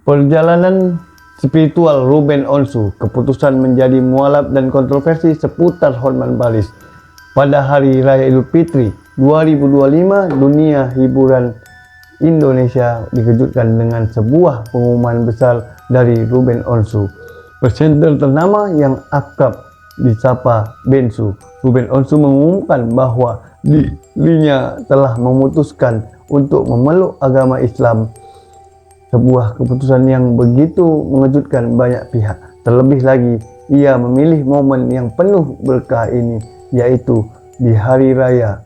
Perjalanan spiritual Ruben Onsu, keputusan menjadi mualaf dan kontroversi seputar Hotman Paris. Pada Hari Raya Idul Fitri 2025, dunia hiburan Indonesia dikejutkan dengan sebuah pengumuman besar dari Ruben Onsu, presenter ternama yang akrab disapa Bensu. Ruben Onsu mengumumkan bahwa dirinya telah memutuskan untuk memeluk agama Islam. Sebuah keputusan yang begitu mengejutkan banyak pihak. Terlebih lagi, ia memilih momen yang penuh berkah ini, yaitu di Hari Raya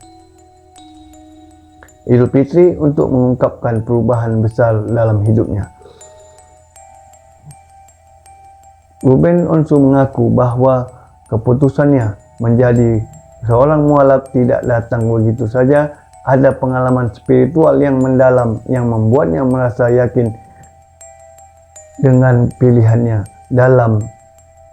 Idul Fitri untuk mengungkapkan perubahan besar dalam hidupnya. Ruben Onsu mengaku bahwa keputusannya menjadi seorang mualaf tidak datang begitu saja. Ada pengalaman spiritual yang mendalam yang membuatnya merasa yakin dengan pilihannya. Dalam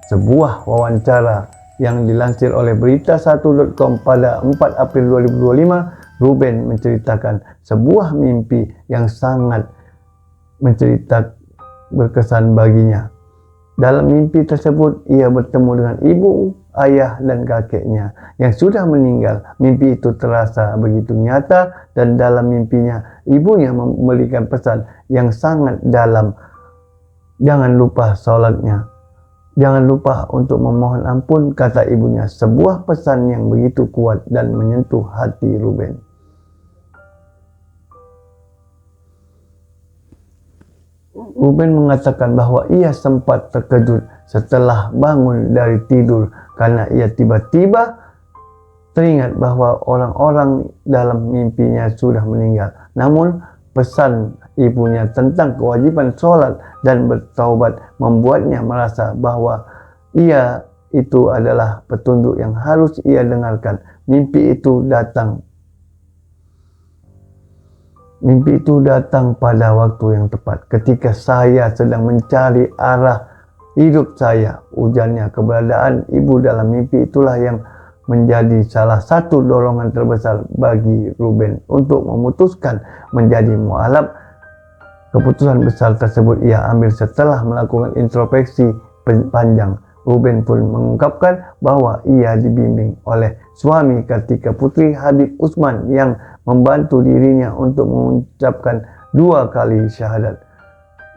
sebuah wawancara yang dilansir oleh berita1.com pada 4 April 2025, Ruben menceritakan sebuah mimpi yang sangat berkesan baginya. Dalam mimpi tersebut, ia bertemu dengan ibu, ayah, dan kakeknya yang sudah meninggal. Mimpi itu terasa begitu nyata, dan dalam mimpinya, ibunya memberikan pesan yang sangat dalam. Jangan lupa sholatnya. Jangan lupa untuk memohon ampun, kata ibunya. Sebuah pesan yang begitu kuat dan menyentuh hati Ruben. Ruben mengatakan bahwa ia sempat terkejut setelah bangun dari tidur karena ia tiba-tiba teringat bahwa orang-orang dalam mimpinya sudah meninggal. Namun pesan ibunya tentang kewajiban sholat dan bertaubat membuatnya merasa bahwa ia itu adalah petunjuk yang harus ia dengarkan. Mimpi itu datang pada waktu yang tepat, ketika saya sedang mencari arah hidup saya, ujarnya. Keberadaan ibu dalam mimpi itulah yang menjadi salah satu dorongan terbesar bagi Ruben untuk memutuskan menjadi mualaf. Keputusan besar tersebut ia ambil setelah melakukan introspeksi panjang. Ruben pun mengungkapkan bahwa ia dibimbing oleh suami Kartika Putri, Habib Usman, yang membantu dirinya untuk mengucapkan 2 kali syahadat.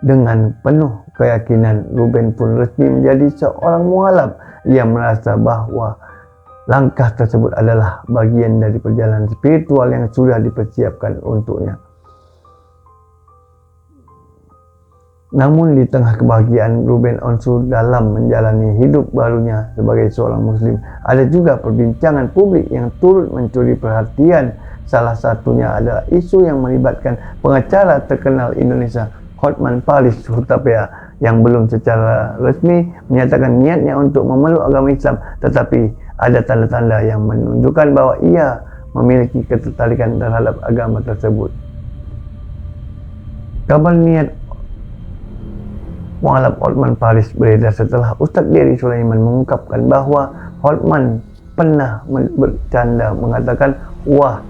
Dengan penuh keyakinan, Ruben pun resmi menjadi seorang mualaf. Ia merasa bahwa langkah tersebut adalah bagian dari perjalanan spiritual yang sudah dipersiapkan untuknya. Namun di tengah kebahagiaan Ruben Onsu dalam menjalani hidup barunya sebagai seorang muslim, ada juga perbincangan publik yang turut mencuri perhatian. Salah satunya adalah isu yang melibatkan pengacara terkenal Indonesia Hotman Paris Hutapea yang belum secara resmi menyatakan niatnya untuk memeluk agama Islam, tetapi ada tanda-tanda yang menunjukkan bahwa ia memiliki ketertarikan terhadap agama tersebut. Kabar niat mualaf Hotman Paris beredar setelah Ustadz Dery Sulaiman mengungkapkan bahwa Hotman pernah bercanda mengatakan, "Wah,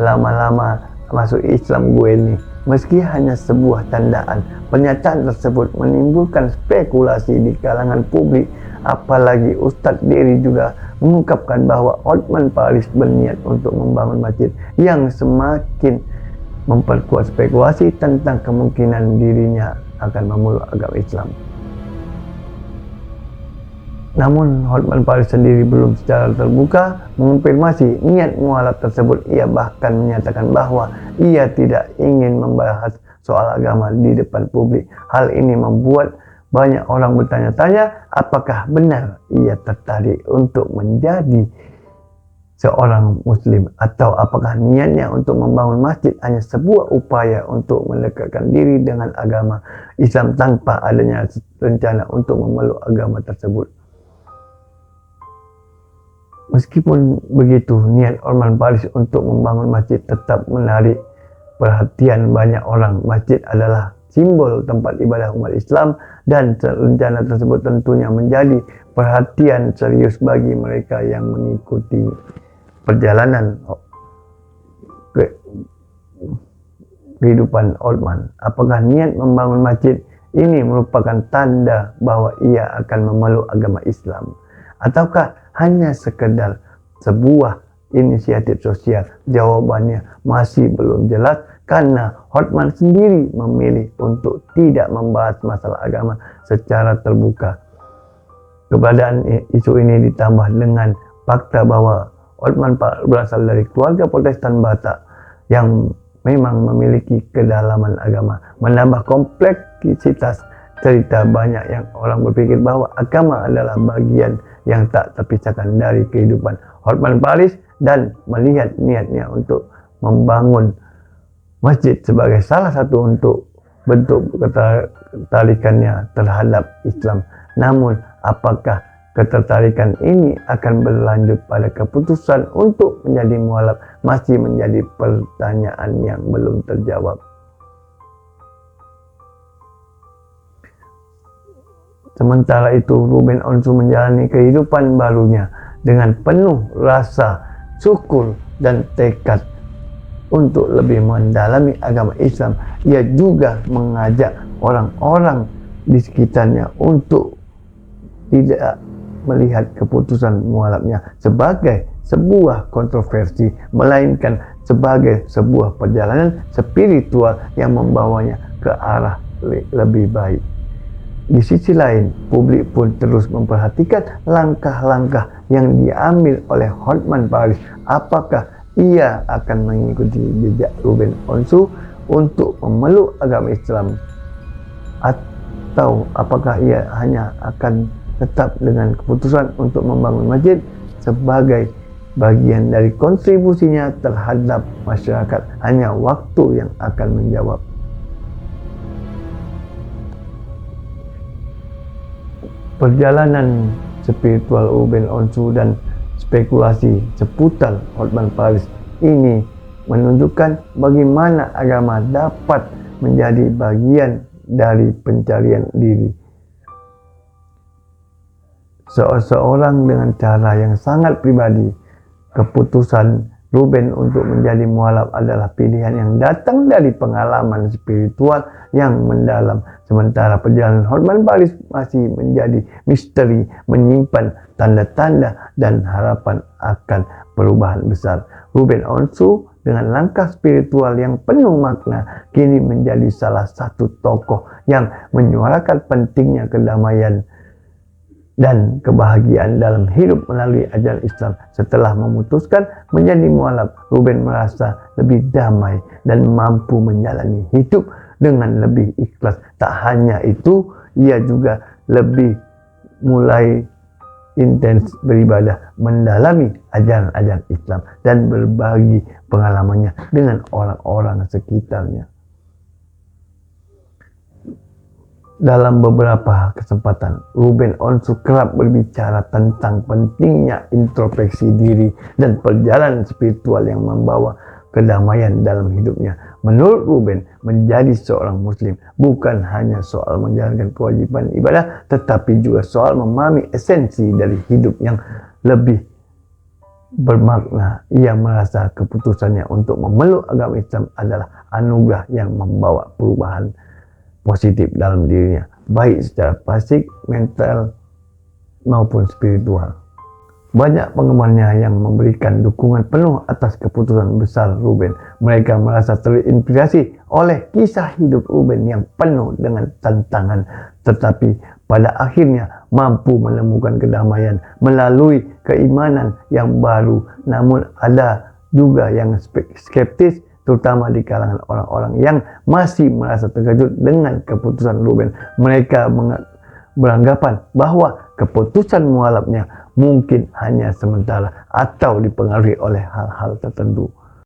lama-lama masuk Islam gue nih." Meski hanya sebuah candaan, pernyataan tersebut menimbulkan spekulasi di kalangan publik. Apalagi Ustadz Dery juga mengungkapkan bahwa Hotman Paris berniat untuk membangun masjid, yang semakin memperkuat spekulasi tentang kemungkinan dirinya akan memeluk agama Islam. Namun Hotman Paris sendiri belum secara terbuka mengonfirmasi niat mualaf tersebut. Ia bahkan menyatakan bahwa ia tidak ingin membahas soal agama di depan publik. Hal ini membuat banyak orang bertanya-tanya, apakah benar ia tertarik untuk menjadi seorang muslim, atau apakah niatnya untuk membangun masjid hanya sebuah upaya untuk mendekatkan diri dengan agama Islam tanpa adanya rencana untuk memeluk agama tersebut. Meskipun begitu, niat Hotman Paris untuk membangun masjid tetap menarik perhatian banyak orang. Masjid adalah simbol tempat ibadah umat Islam, dan rencana tersebut tentunya menjadi perhatian serius bagi mereka yang mengikuti perjalanan kehidupan Hotman. Apakah niat membangun masjid ini merupakan tanda bahwa ia akan memeluk agama Islam? Ataukah hanya sekedar sebuah inisiatif sosial? Jawabannya masih belum jelas karena Hotman sendiri memilih untuk tidak membahas masalah agama secara terbuka. Keberadaan isu ini ditambah dengan fakta bahwa Hotman berasal dari keluarga Protestan Batak yang memang memiliki kedalaman agama, menambah kompleksitas cerita. Banyak yang orang berpikir bahwa agama adalah bagian yang tak terpisahkan dari kehidupan Hotman Paris dan melihat niatnya untuk membangun masjid sebagai salah satu untuk bentuk ketertarikannya terhadap Islam. Namun, apakah ketertarikan ini akan berlanjut pada keputusan untuk menjadi mualaf masih menjadi pertanyaan yang belum terjawab. Sementara itu, Ruben Onsu menjalani kehidupan barunya dengan penuh rasa syukur dan tekad untuk lebih mendalami agama Islam. Ia juga mengajak orang-orang di sekitarnya untuk tidak melihat keputusan mualafnya sebagai sebuah kontroversi, melainkan sebagai sebuah perjalanan spiritual yang membawanya ke arah lebih baik. Di sisi lain, publik pun terus memperhatikan langkah-langkah yang diambil oleh Hotman Paris. Apakah ia akan mengikuti jejak Ruben Onsu untuk memeluk agama Islam, atau apakah ia hanya akan tetap dengan keputusan untuk membangun masjid sebagai bagian dari kontribusinya terhadap masyarakat? Hanya waktu yang akan menjawab. Perjalanan spiritual Ruben Onsu dan spekulasi seputar Hotman Paris ini menunjukkan bagaimana agama dapat menjadi bagian dari pencarian diri seseorang dengan cara yang sangat pribadi. Keputusan Ruben untuk menjadi mualaf adalah pilihan yang datang dari pengalaman spiritual yang mendalam, sementara perjalanan Hotman Paris masih menjadi misteri, menyimpan tanda-tanda dan harapan akan perubahan besar. Ruben Onsu dengan langkah spiritual yang penuh makna kini menjadi salah satu tokoh yang menyuarakan pentingnya kedamaian dan kebahagiaan dalam hidup melalui ajaran Islam. Setelah memutuskan menjadi mualaf, Ruben merasa lebih damai dan mampu menjalani hidup dengan lebih ikhlas. Tak hanya itu, ia juga lebih mulai intens beribadah, mendalami ajaran-ajaran Islam dan berbagi pengalamannya dengan orang-orang sekitarnya. Dalam beberapa kesempatan, Ruben Onsu kerap berbicara tentang pentingnya introspeksi diri dan perjalanan spiritual yang membawa kedamaian dalam hidupnya. Menurut Ruben, menjadi seorang Muslim bukan hanya soal menjalankan kewajiban ibadah, tetapi juga soal memahami esensi dari hidup yang lebih bermakna. Ia merasa keputusannya untuk memeluk agama Islam adalah anugerah yang membawa perubahan positif dalam dirinya, baik secara fisik, mental, maupun spiritual. Banyak penggemarnya yang memberikan dukungan penuh atas keputusan besar Ruben. Mereka merasa terinspirasi oleh kisah hidup Ruben yang penuh dengan tantangan, tetapi pada akhirnya mampu menemukan kedamaian melalui keimanan yang baru. Namun ada juga yang skeptis, terutama di kalangan orang-orang yang masih merasa terkejut dengan keputusan Ruben. Mereka beranggapan bahwa keputusan mualafnya mungkin hanya sementara atau dipengaruhi oleh hal-hal tertentu.